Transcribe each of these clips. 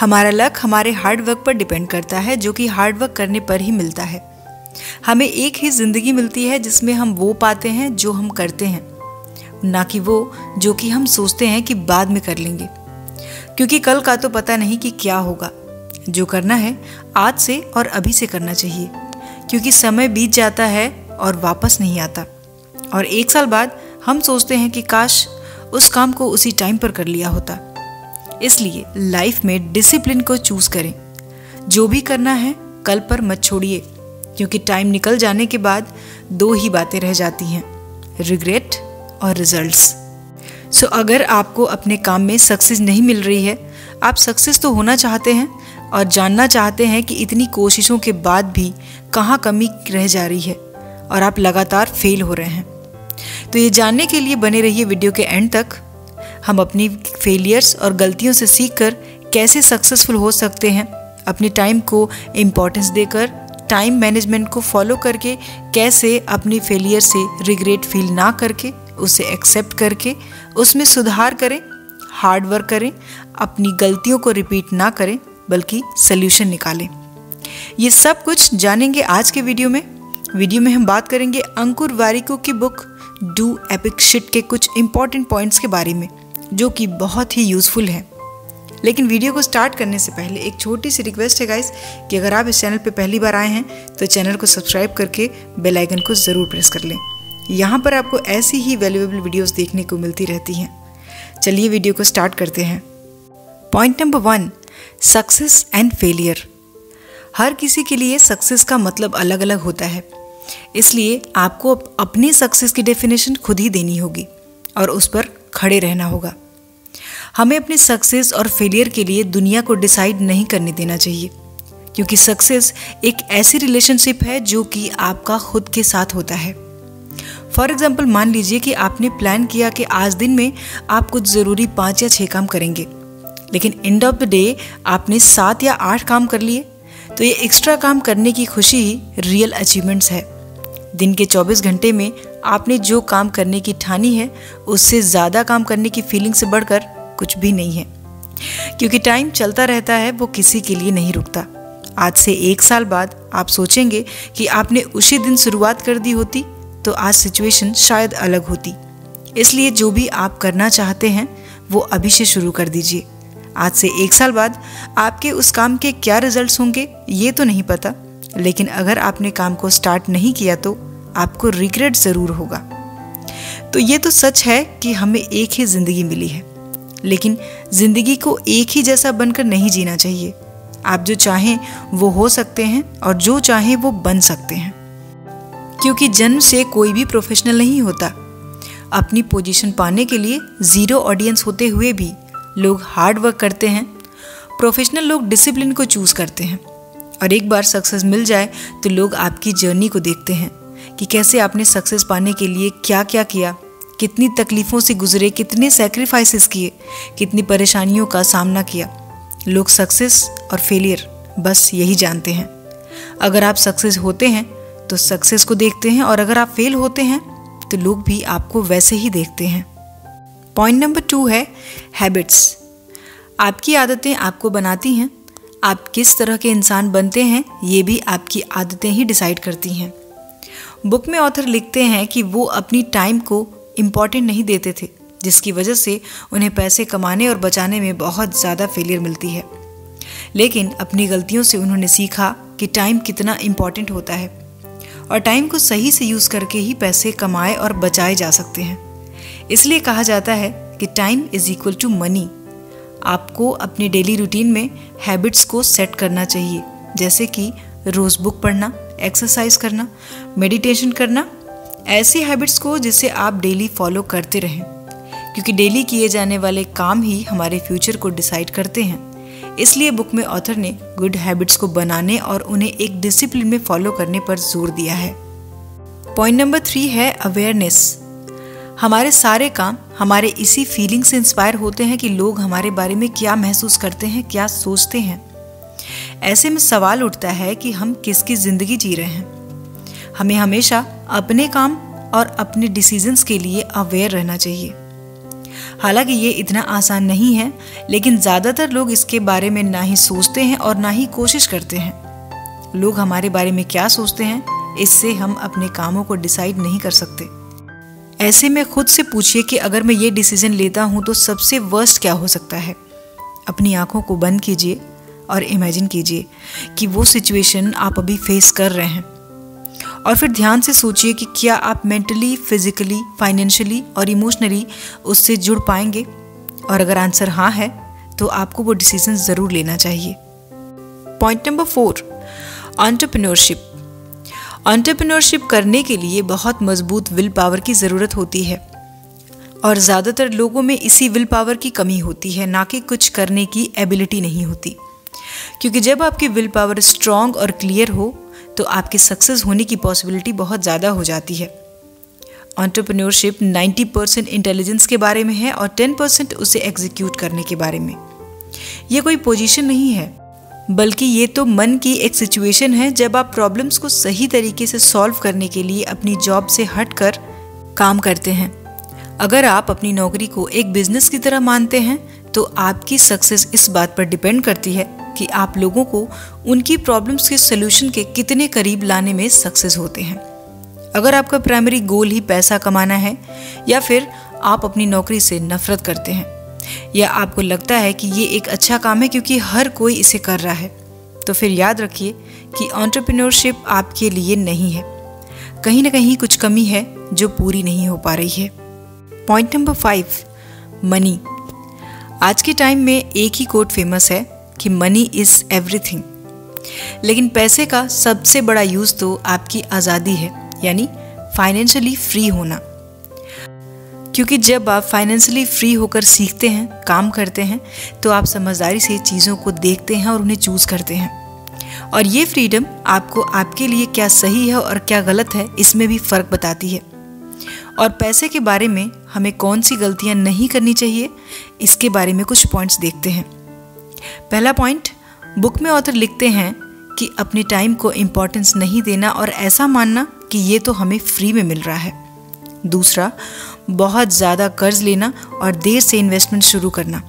हमारा लक हमारे hard work पर डिपेंड करता है, जो कि हार्ड वर्क करने पर ही मिलता है। हमें एक ही ज़िंदगी मिलती है जिसमें हम वो पाते हैं जो हम करते हैं, ना कि वो जो कि हम सोचते हैं कि बाद में कर लेंगे, क्योंकि कल का तो पता नहीं कि क्या होगा। जो करना है आज से और अभी से करना चाहिए, क्योंकि समय बीत जाता है और वापस नहीं आता। और 1 साल बाद हम सोचते हैं कि काश उस काम को उसी टाइम पर कर लिया होता। इसलिए लाइफ में डिसिप्लिन को चूज करें। जो भी करना है कल पर मत छोड़िए, क्योंकि टाइम निकल जाने के बाद 2 ही बातें रह जाती हैं, रिग्रेट और रिजल्ट्स। सो अगर आपको अपने काम में सक्सेस नहीं मिल रही है, आप सक्सेस तो होना चाहते हैं और जानना चाहते हैं कि इतनी कोशिशों के बाद भी कहाँ कमी रह जा रही है और आप लगातार फेल हो रहे हैं, तो ये जानने के लिए बने रहिए वीडियो के एंड तक। हम अपनी फेलियर्स और गलतियों से सीखकर कैसे सक्सेसफुल हो सकते हैं, अपने टाइम को इम्पोर्टेंस देकर, टाइम मैनेजमेंट को फॉलो करके कैसे अपनी फेलियर से रिग्रेट फील ना करके उसे एक्सेप्ट करके उसमें सुधार करें, हार्ड वर्क करें, अपनी गलतियों को रिपीट ना करें बल्कि सल्यूशन निकालें। ये सब कुछ जानेंगे आज के वीडियो में हम बात करेंगे अंकुर वारिको की बुक डू एपिक शिट के कुछ इंपॉर्टेंट पॉइंट्स के बारे में, जो कि बहुत ही यूज़फुल है। लेकिन वीडियो को स्टार्ट करने से पहले एक छोटी सी रिक्वेस्ट है गाइस, कि अगर आप इस चैनल पे पहली बार आए हैं तो चैनल को सब्सक्राइब करके बेल आइकन को ज़रूर प्रेस कर लें। यहाँ पर आपको ऐसी ही वैल्यूएबल वीडियोस देखने को मिलती रहती हैं। चलिए वीडियो को स्टार्ट करते हैं। Point number 1, success and failure. हर किसी के लिए सक्सेस का मतलब अलग अलग होता है, इसलिए आपको अपनी सक्सेस की डेफिनेशन खुद ही देनी होगी और उस पर खड़े रहना होगा। हमें अपनी सक्सेस और फेलियर के लिए दुनिया को डिसाइड नहीं करने देना चाहिए, क्योंकि सक्सेस एक ऐसी रिलेशनशिप है जो कि आपका खुद के साथ होता है। फॉर एग्जाम्पल, मान लीजिए कि आपने प्लान किया कि आज दिन में आप कुछ ज़रूरी 5 या 6 काम करेंगे, लेकिन एंड ऑफ द डे आपने 7 या 8 काम कर लिए, तो ये एक्स्ट्रा काम करने की खुशी ही रियल अचीवमेंट्स है। दिन के 24 घंटे में आपने जो काम करने की ठानी है, उससे ज़्यादा काम करने की फीलिंग से बढ़कर कुछ भी नहीं है, क्योंकि टाइम चलता रहता है, वो किसी के लिए नहीं रुकता। आज से 1 साल बाद आप सोचेंगे कि आपने उसी दिन शुरुआत कर दी होती तो आज सिचुएशन शायद अलग होती। इसलिए जो भी आप करना चाहते हैं वो अभी से शुरू कर दीजिए। आज से 1 साल बाद आपके उस काम के क्या रिजल्ट्स होंगे ये तो नहीं पता, लेकिन अगर आपने काम को स्टार्ट नहीं किया तो आपको रिग्रेट ज़रूर होगा। तो ये तो सच है कि हमें एक ही ज़िंदगी मिली है, लेकिन ज़िंदगी को एक ही जैसा बनकर नहीं जीना चाहिए। आप जो चाहें वो हो सकते हैं और जो चाहें वो बन सकते हैं, क्योंकि जन्म से कोई भी प्रोफेशनल नहीं होता। अपनी पोजीशन पाने के लिए 0 ऑडियंस होते हुए भी लोग हार्ड वर्क करते हैं। प्रोफेशनल लोग डिसिप्लिन को चूज़ करते हैं, और एक बार सक्सेस मिल जाए तो लोग आपकी जर्नी को देखते हैं कि कैसे आपने सक्सेस पाने के लिए क्या क्या किया, कितनी तकलीफ़ों से गुजरे, कितने सैक्रिफाइसेस किए, कितनी परेशानियों का सामना किया। लोग सक्सेस और फेलियर बस यही जानते हैं। अगर आप सक्सेस होते हैं तो सक्सेस को देखते हैं, और अगर आप फेल होते हैं तो लोग भी आपको वैसे ही देखते हैं। पॉइंट नंबर 2 है हैबिट्स। आपकी आदतें आपको बनाती हैं। आप किस तरह के इंसान बनते हैं ये भी आपकी आदतें ही डिसाइड करती हैं। बुक में ऑथर लिखते हैं कि वो अपनी टाइम को इम्पॉर्टेंट नहीं देते थे, जिसकी वजह से उन्हें पैसे कमाने और बचाने में बहुत ज़्यादा फेलियर मिलती है। लेकिन अपनी गलतियों से उन्होंने सीखा कि टाइम कितना इम्पॉर्टेंट होता है, और टाइम को सही से यूज़ करके ही पैसे कमाए और बचाए जा सकते हैं। इसलिए कहा जाता है कि time is equal to money. आपको अपने डेली रूटीन में हैबिट्स को सेट करना चाहिए, जैसे कि रोज़ बुक पढ़ना, एक्सरसाइज करना, मेडिटेशन करना, ऐसी हैबिट्स को जिसे आप डेली फॉलो करते रहें, क्योंकि डेली किए जाने वाले काम ही हमारे फ्यूचर को डिसाइड करते हैं। इसलिए बुक में ऑथर ने गुड हैबिट्स को बनाने और उन्हें एक डिसिप्लिन में फॉलो करने पर जोर दिया है। पॉइंट नंबर 3 है अवेयरनेस। हमारे सारे काम हमारे इसी फीलिंग से इंस्पायर होते हैं कि लोग हमारे बारे में क्या महसूस करते हैं, क्या सोचते हैं। ऐसे में सवाल उठता है कि हम किसकी ज़िंदगी जी रहे हैं। हमें हमेशा अपने काम और अपने डिसीजंस के लिए अवेयर रहना चाहिए। हालांकि ये इतना आसान नहीं है, लेकिन ज़्यादातर लोग इसके बारे में ना ही सोचते हैं और ना ही कोशिश करते हैं। लोग हमारे बारे में क्या सोचते हैं, इससे हम अपने कामों को डिसाइड नहीं कर सकते। ऐसे में खुद से पूछिए कि अगर मैं ये डिसीजन लेता हूँ तो सबसे वर्स्ट क्या हो सकता है। अपनी आंखों को बंद कीजिए और इमेजिन कीजिए कि वो सिचुएशन आप अभी फेस कर रहे हैं, और फिर ध्यान से सोचिए कि क्या आप मेंटली, फिजिकली, फाइनेंशियली और इमोशनली उससे जुड़ पाएंगे। और अगर आंसर हाँ है तो आपको वो डिसीजन ज़रूर लेना चाहिए। Point number 4, entrepreneurship. एंटरप्रेन्योरशिप करने के लिए बहुत मजबूत विल पावर की ज़रूरत होती है, और ज़्यादातर लोगों में इसी विल पावर की कमी होती है, ना कि कुछ करने की एबिलिटी नहीं होती। क्योंकि जब आपकी विल पावर स्ट्रॉन्ग और क्लियर हो तो आपके सक्सेस होने की पॉसिबिलिटी बहुत ज़्यादा हो जाती है। एंटरप्रेन्योरशिप 90% इंटेलिजेंस के बारे में है और 10% उसे एग्जीक्यूट करने के बारे में। ये कोई पोजीशन नहीं है, बल्कि ये तो मन की एक सिचुएशन है जब आप प्रॉब्लम्स को सही तरीके से सॉल्व करने के लिए अपनी जॉब से हटकर काम करते हैं। अगर आप अपनी नौकरी को एक बिजनेस की तरह मानते हैं तो आपकी सक्सेस इस बात पर डिपेंड करती है कि आप लोगों को उनकी प्रॉब्लम्स के सलूशन के कितने करीब लाने में सक्सेस होते हैं। अगर आपका प्राइमरी गोल ही पैसा कमाना है, या फिर आप अपनी नौकरी से नफरत करते हैं, या आपको लगता है कि ये एक अच्छा काम है क्योंकि हर कोई इसे कर रहा है, तो फिर याद रखिए कि एंटरप्रेन्योरशिप आपके लिए नहीं है। कहीं ना कहीं कुछ कमी है जो पूरी नहीं हो पा रही है। Point number 5, money. आज के टाइम में एक ही कोट फेमस है कि मनी इज़ एवरीथिंग। लेकिन पैसे का सबसे बड़ा यूज़ तो आपकी आज़ादी है, यानी फाइनेंशियली फ्री होना। क्योंकि जब आप फाइनेंशियली फ्री होकर सीखते हैं, काम करते हैं, तो आप समझदारी से चीज़ों को देखते हैं और उन्हें चूज़ करते हैं। और ये फ्रीडम आपको आपके लिए क्या सही है और क्या गलत है इसमें भी फ़र्क बताती है। और पैसे के बारे में हमें कौन सी गलतियाँ नहीं करनी चाहिए, इसके बारे में कुछ पॉइंट्स देखते हैं। पहला पॉइंट, बुक में ऑथर लिखते हैं कि अपने टाइम को इम्पोर्टेंस नहीं देना और ऐसा मानना कि ये तो हमें फ्री में मिल रहा है। दूसरा, बहुत ज़्यादा कर्ज लेना और देर से इन्वेस्टमेंट शुरू करना।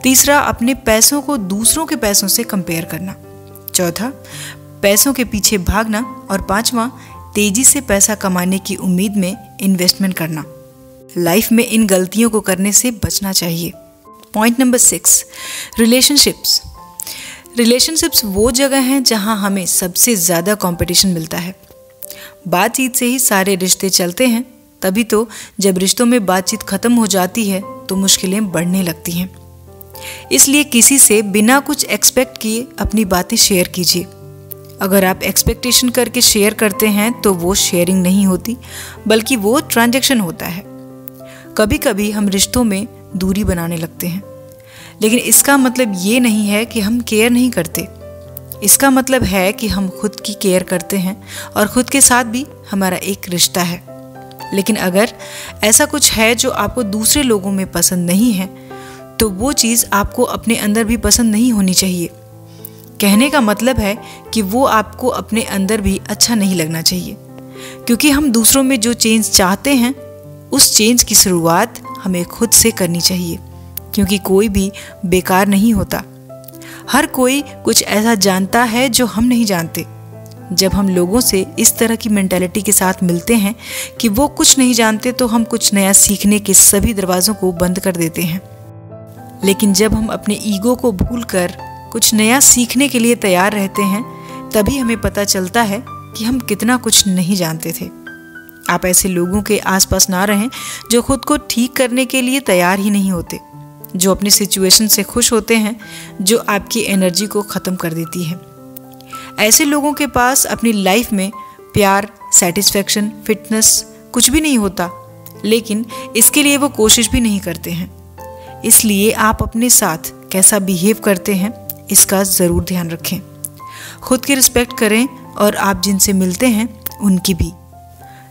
तीसरा, अपने पैसों को दूसरों के पैसों से कंपेयर करना। चौथा, पैसों के पीछे भागना। और पांचवा, तेजी से पैसा कमाने की उम्मीद में इन्वेस्टमेंट करना। लाइफ में इन गलतियों को करने से बचना चाहिए। Point number 6, relationships. रिलेशनशिप्स वो जगह हैं जहां हमें सबसे ज़्यादा कंपटीशन मिलता है। बातचीत से ही सारे रिश्ते चलते हैं, तभी तो जब रिश्तों में बातचीत ख़त्म हो जाती है तो मुश्किलें बढ़ने लगती हैं। इसलिए किसी से बिना कुछ एक्सपेक्ट किए अपनी बातें शेयर कीजिए। अगर आप एक्सपेक्टेशन करके शेयर करते हैं तो वो शेयरिंग नहीं होती, बल्कि वो ट्रांजैक्शन होता है। कभी कभी हम रिश्तों में दूरी बनाने लगते हैं, लेकिन इसका मतलब ये नहीं है कि हम केयर नहीं करते। इसका मतलब है कि हम खुद की केयर करते हैं और खुद के साथ भी हमारा एक रिश्ता है। लेकिन अगर ऐसा कुछ है जो आपको दूसरे लोगों में पसंद नहीं है, तो वो चीज़ आपको अपने अंदर भी पसंद नहीं होनी चाहिए। कहने का मतलब है कि वो आपको अपने अंदर भी अच्छा नहीं लगना चाहिए, क्योंकि हम दूसरों में जो चेंज चाहते हैं उस चेंज की शुरुआत हमें खुद से करनी चाहिए। क्योंकि कोई भी बेकार नहीं होता, हर कोई कुछ ऐसा जानता है जो हम नहीं जानते। जब हम लोगों से इस तरह की मेंटालिटी के साथ मिलते हैं कि वो कुछ नहीं जानते, तो हम कुछ नया सीखने के सभी दरवाज़ों को बंद कर देते हैं। लेकिन जब हम अपने ईगो को भूलकर कुछ नया सीखने के लिए तैयार रहते हैं, तभी हमें पता चलता है कि हम कितना कुछ नहीं जानते थे। आप ऐसे लोगों के आसपास ना रहें जो खुद को ठीक करने के लिए तैयार ही नहीं होते, जो अपनी सिचुएशन से खुश होते हैं, जो आपकी एनर्जी को ख़त्म कर देती है। ऐसे लोगों के पास अपनी लाइफ में प्यार, सेटिस्फैक्शन, फिटनेस कुछ भी नहीं होता, लेकिन इसके लिए वो कोशिश भी नहीं करते हैं। इसलिए आप अपने साथ कैसा बिहेव करते हैं इसका ज़रूर ध्यान रखें। खुद की रिस्पेक्ट करें और आप जिनसे मिलते हैं उनकी भी।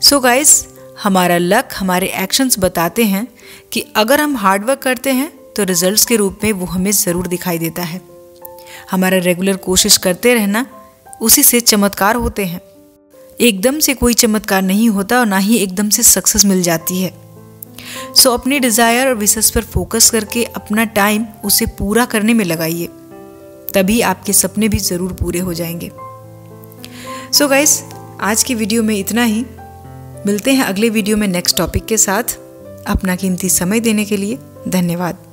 सो गाइस, हमारा लक हमारे एक्शंस बताते हैं कि अगर हम हार्डवर्क करते हैं तो रिजल्ट्स के रूप में वो हमें ज़रूर दिखाई देता है। हमारा रेगुलर कोशिश करते रहना, उसी से चमत्कार होते हैं। एकदम से कोई चमत्कार नहीं होता और ना ही एकदम से सक्सेस मिल जाती है। सो अपने डिज़ायर और विशेस पर फोकस करके अपना टाइम उसे पूरा करने में लगाइए, तभी आपके सपने भी ज़रूर पूरे हो जाएंगे। सो गाइस, आज की वीडियो में इतना ही। मिलते हैं अगले वीडियो में नेक्स्ट टॉपिक के साथ। अपना कीमती समय देने के लिए धन्यवाद।